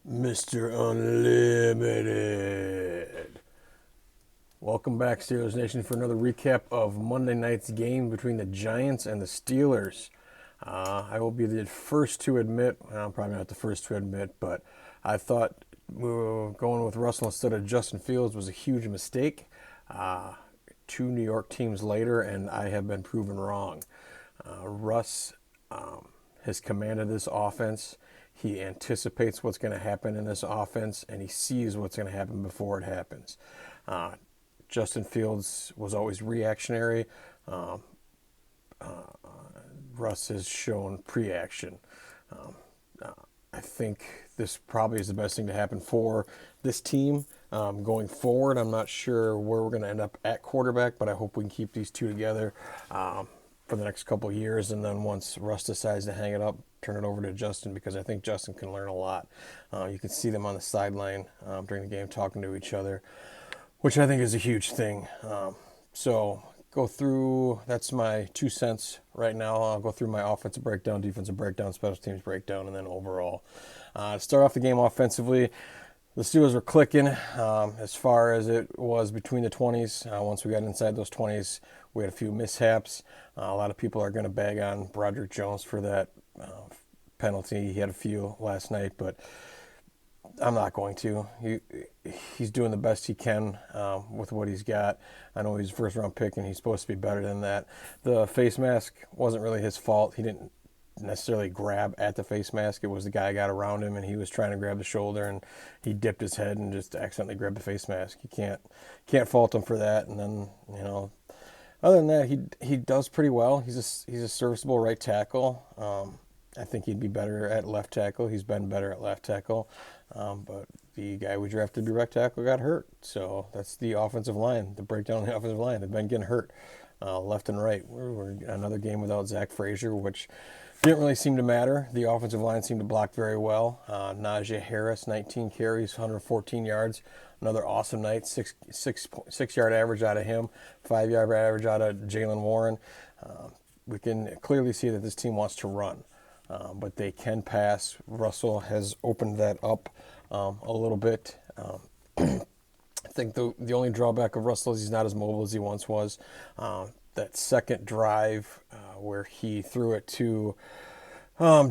Mr. Unlimited. Welcome back, Steelers Nation, for another recap of Monday night's game between the Giants and the Steelers. I will be the first to admit, well, I'm probably not the first to admit, but I thought going with Russell instead of Justin Fields was a huge mistake. Two New York teams later, and I have been proven wrong. Russ has commanded this offense. He anticipates what's going to happen in this offense, and he sees what's going to happen before it happens. Justin Fields was always reactionary. Russ has shown pre-action. I think this probably is the best thing to happen for this team going forward. I'm not sure where we're going to end up at quarterback, but I hope we can keep these two together for the next couple of years. And then once Russ decides to hang it up, turn it over to Justin, because I think Justin can learn a lot. You can see them on the sideline during the game talking to each other, which I think is a huge thing. So go through, that's my 2 cents right now. I'll go through my offensive breakdown, defensive breakdown, special teams breakdown, and then overall. To start off the game offensively, the Steelers were clicking as far as it was between the 20s. Once we got inside those 20s, we had a few mishaps. A lot of people are going to bag on Broderick Jones for that penalty. He had a few last night, but I'm not going to. He's doing the best he can with what he's got. I know he's a first-round pick, and he's supposed to be better than that. The face mask wasn't really his fault. He didn't necessarily grab at the face mask. It was the guy got around him, and he was trying to grab the shoulder, and he dipped his head and just accidentally grabbed the face mask. You can't fault him for that. And then, other than that, he does pretty well. He's a serviceable right tackle. I think he'd be better at left tackle. He's been better at left tackle. But the guy we drafted to be right tackle got hurt. So that's the offensive line, the breakdown of the offensive line. They've been getting hurt left and right. We're another game without Zach Frazier, which didn't really seem to matter. The offensive line seemed to block very well. Najee Harris, 19 carries, 114 yards. Another awesome night. 6 yard average out of him. 5 yard average out of Jaylen Warren. We can clearly see that this team wants to run. But they can pass. Russell has opened that up a little bit. I think the only drawback of Russell is he's not as mobile as he once was. That second drive where he threw it to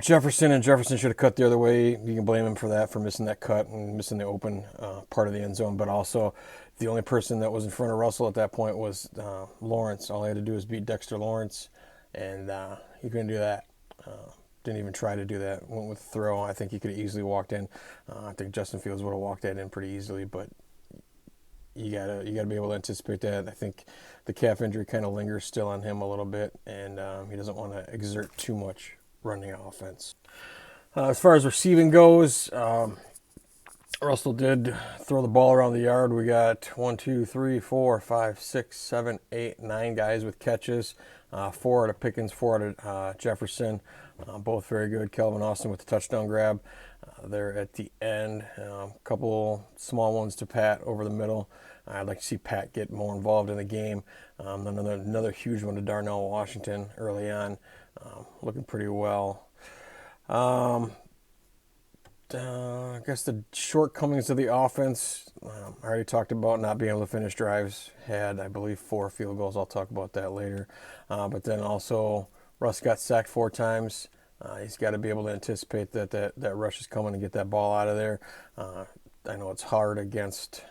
Jefferson, and Jefferson should have cut the other way. You can blame him for that, for missing that cut and missing the open part of the end zone. But also, the only person that was in front of Russell at that point was Lawrence. All he had to do was beat Dexter Lawrence, and he couldn't do that. Didn't even try to do that. Went with the throw. I think he could have easily walked in. I think Justin Fields would have walked that in pretty easily, but you gotta be able to anticipate that. I think the calf injury kind of lingers still on him a little bit, and he doesn't want to exert too much running offense. As far as receiving goes, Russell did throw the ball around the yard. We got 1, 2, 3, 4, 5, 6, 7, 8, 9 guys with catches. 4 out of Pickens, 4 out of Jefferson. Both very good. Calvin Austin with the touchdown grab there at the end. A couple small ones to Pat over the middle. I'd like to see Pat get more involved in the game. Another huge one to Darnell Washington early on. Looking pretty well. I guess the shortcomings of the offense, I already talked about not being able to finish drives. Had, I believe, 4 field goals. I'll talk about that later. But then also, Russ got sacked 4 times. He's got to be able to anticipate that rush is coming and get that ball out of there. I know it's hard against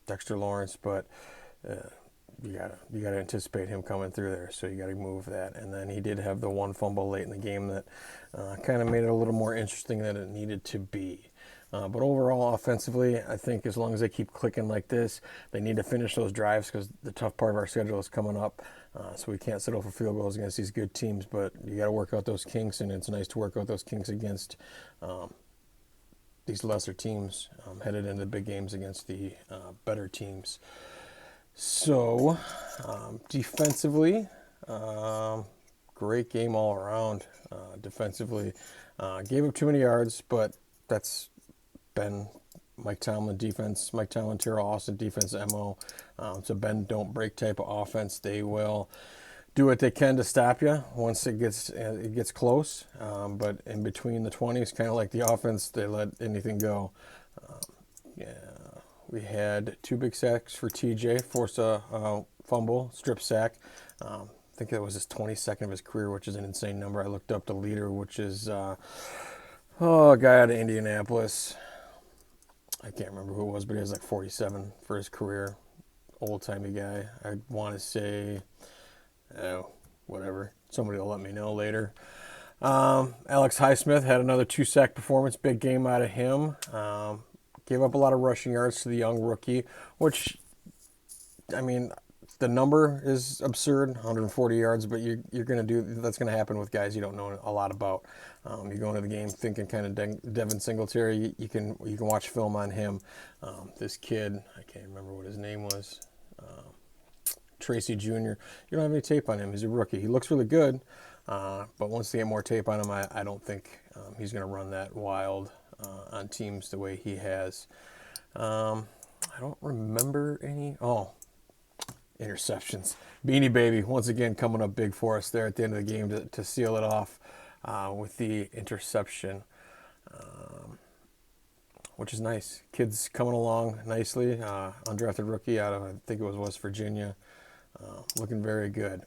Dexter Lawrence, but you gotta anticipate him coming through there, so you gotta move that. And then he did have the one fumble late in the game that kind of made it a little more interesting than it needed to be. But overall, offensively, I think as long as they keep clicking like this, they need to finish those drives, because the tough part of our schedule is coming up. So we can't settle for field goals against these good teams, but you got to work out those kinks, and it's nice to work out those kinks against these lesser teams headed into big games against the better teams. So, defensively, great game all around. Defensively, gave up too many yards, but that's been Mike Tomlin defense, Mike Tomlin, Terrell Austin defense MO. It's a bend don't break type of offense. They will do what they can to stop you once it gets close. But in between the 20s, kind of like the offense, they let anything go. Yeah, we had 2 big sacks for TJ, forced a fumble, strip sack. I think that was his 22nd of his career, which is an insane number. I looked up the leader, which is a guy out of Indianapolis. I can't remember who it was, but he has like 47 for his career. Old-timey guy. I want to say, whatever. Somebody will let me know later. Alex Highsmith had another 2-sack performance. Big game out of him. Gave up a lot of rushing yards to the young rookie, which, I mean, the number is absurd, 140 yards, but you're going to that's going to happen with guys you don't know a lot about. You go into the game thinking kind of Devin Singletary. You can watch film on him. This kid, I can't remember what his name was, Tracy Jr. You don't have any tape on him. He's a rookie. He looks really good, but once they get more tape on him, I don't think he's going to run that wild on teams the way he has. I don't remember any. Interceptions. Beanie Baby, once again, coming up big for us there at the end of the game to seal it off with the interception, which is nice. Kids coming along nicely. Undrafted rookie out of, I think it was West Virginia. Looking very good.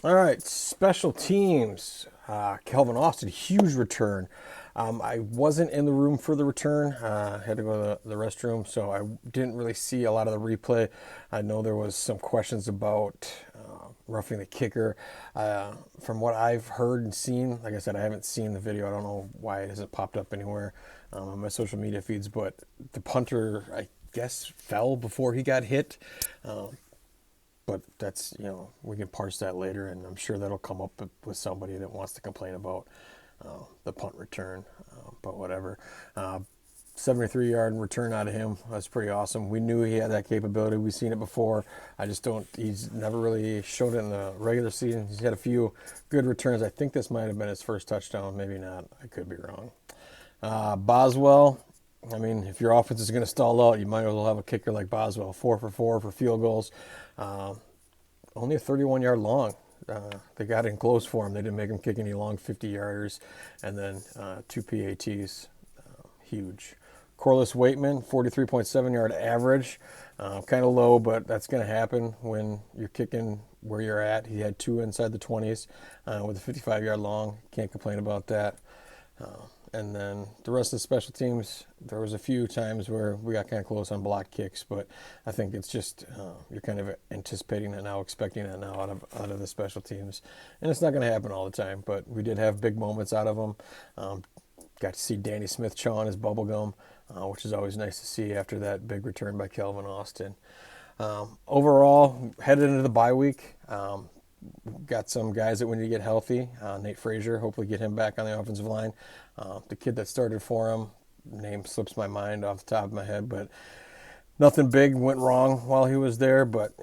All right, special teams. Calvin Austin, huge return. I wasn't in the room for the return. I had to go to the restroom, so I didn't really see a lot of the replay. I know there was some questions about roughing the kicker. From what I've heard and seen, like I said, I haven't seen the video. I don't know why it hasn't popped up anywhere on my social media feeds, but the punter, I guess, fell before he got hit. But that's, we can parse that later, and I'm sure that'll come up with somebody that wants to complain about the punt return, but whatever. 73-yard return out of him. That's pretty awesome. We knew he had that capability. We've seen it before. He's never really showed it in the regular season. He's had a few good returns. I think this might have been his first touchdown. Maybe not. I could be wrong. Boswell. I mean, if your offense is going to stall out, you might as well have a kicker like Boswell. 4 for 4 for field goals. Only a 31-yard long. They got in close for him. They didn't make him kick any long 50-yarders. And then 2 PATs. Huge. Corliss Waitman, 43.7-yard average. Kind of low, but that's going to happen when you're kicking where you're at. He had 2 inside the 20s with a 55-yard long. Can't complain about that. And then the rest of the special teams, there was a few times where we got kind of close on block kicks, but I think it's just you're kind of anticipating that now, expecting that now out of the special teams. And it's not going to happen all the time, but we did have big moments out of them. Got to see Danny Smith chaw on his bubble gum, which is always nice to see after that big return by Calvin Austin. Overall, headed into the bye week, got some guys that when you get healthy, Nate Frazier, hopefully get him back on the offensive line. The kid that started for him, name slips my mind off the top of my head, but nothing big went wrong while he was there. But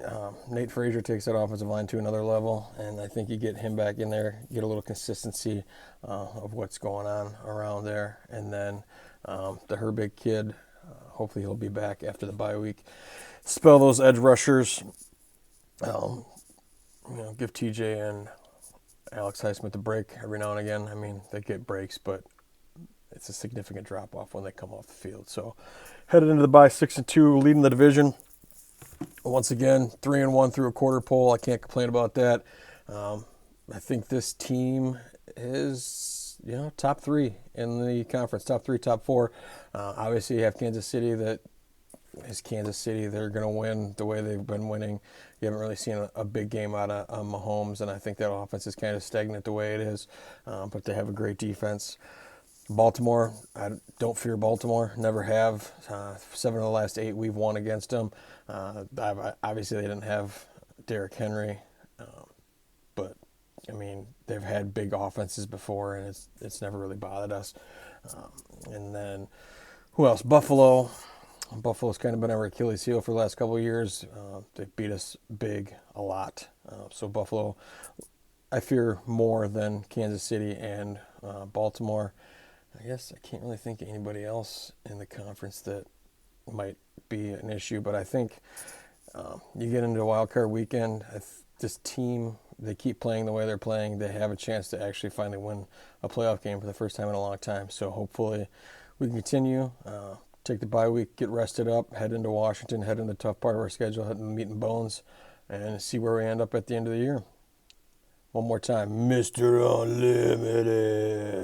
Nate Frazier takes that offensive line to another level, and I think you get him back in there, get a little consistency of what's going on around there. And then the Herbig kid, hopefully he'll be back after the bye week. Spell those edge rushers. Give TJ and Alex Highsmith a break every now and again. I mean, they get breaks, but it's a significant drop-off when they come off the field. So, headed into the bye 6-2, leading the division. Once again, 3-1 through a quarter pole. I can't complain about that. I think this team is, top 3 in the conference, top 3, top 4. Obviously, you have Kansas City that is Kansas City. They're going to win the way they've been winning. You haven't really seen a big game out of Mahomes, and I think that offense is kind of stagnant the way it is, but they have a great defense. Baltimore, I don't fear Baltimore, never have. 7 of the last 8 we've won against them. Obviously, they didn't have Derrick Henry, but, I mean, they've had big offenses before, and it's never really bothered us. And then, who else? Buffalo. Buffalo's kind of been our Achilles heel for the last couple of years. They beat us big a lot. So Buffalo, I fear more than Kansas City and Baltimore. I guess I can't really think of anybody else in the conference that might be an issue, but I think you get into a wild card weekend, this team, they keep playing the way they're playing, they have a chance to actually finally win a playoff game for the first time in a long time. So hopefully we can continue, take the bye week, get rested up, head into Washington, head into the tough part of our schedule, head into the meat and bones, and see where we end up at the end of the year. One more time, Mr. Unlimited.